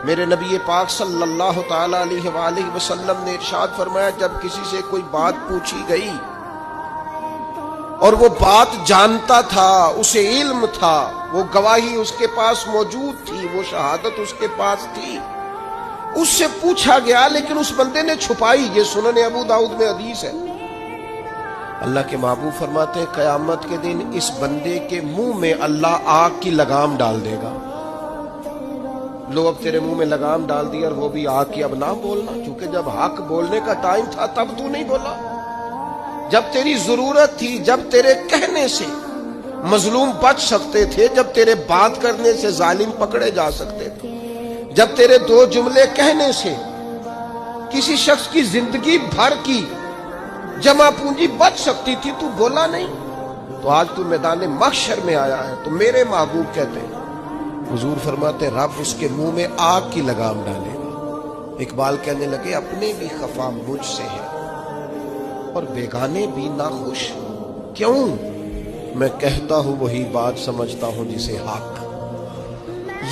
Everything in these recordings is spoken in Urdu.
میرے نبی پاک صلی اللہ تعالی علیہ وآلہ وسلم نے ارشاد فرمایا، جب کسی سے کوئی بات پوچھی گئی اور وہ بات جانتا تھا، اسے علم تھا، وہ گواہی اس کے پاس موجود تھی، وہ شہادت اس کے پاس تھی، اس سے پوچھا گیا لیکن اس بندے نے چھپائی، یہ سنن ابو داؤد میں حدیث ہے، اللہ کے محبوب فرماتے ہیں قیامت کے دن اس بندے کے منہ میں اللہ آگ کی لگام ڈال دے گا۔ لو اب تیرے منہ میں لگام ڈال دی اور وہ بھی آگ کی، اب نہ بولنا، کیونکہ جب حق بولنے کا ٹائم تھا تب تو نہیں بولا، جب تیری ضرورت تھی، جب تیرے کہنے سے مظلوم بچ سکتے تھے، جب تیرے بات کرنے سے ظالم پکڑے جا سکتے تھے، جب تیرے دو جملے کہنے سے کسی شخص کی زندگی بھر کی جمع پونجی بچ سکتی تھی، تو بولا نہیں، تو آج تو میدان محشر میں آیا ہے۔ تو میرے محبوب کہتے ہیں، حضور فرماتے ہیں رب اس کے منہ میں آگ کی لگام ڈالے گا۔ اقبال کہنے لگے اپنے بھی خفا مجھ سے ہے اور بیگانے بھی ناخوش، کیوں؟ میں کہتا ہوں وہی بات سمجھتا ہوں جسے حق۔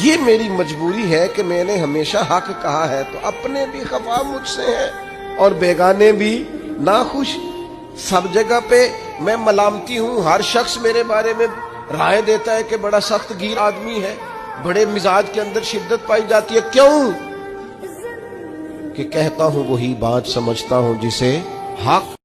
یہ میری مجبوری ہے کہ میں نے ہمیشہ حق کہا ہے، تو اپنے بھی خفا مجھ سے ہے اور بیگانے بھی ناخوش۔ سب جگہ پہ میں ملامتی ہوں، ہر شخص میرے بارے میں رائے دیتا ہے کہ بڑا سخت گیر آدمی ہے، بڑے مزاج کے اندر شدت پائی جاتی ہے، کیوں؟ کہ کہتا ہوں وہی بات سمجھتا ہوں جسے حق